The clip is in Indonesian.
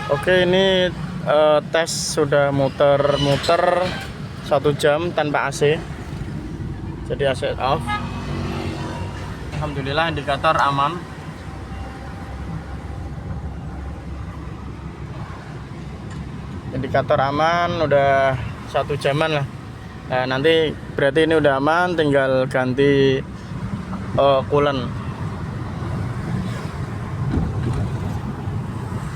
Oke, ini tes sudah muter-muter 1 jam tanpa AC. Jadi AC off. Alhamdulillah indikator aman. Indikator aman, udah 1 jaman lah. Nah, nanti berarti ini udah aman, tinggal ganti coolant.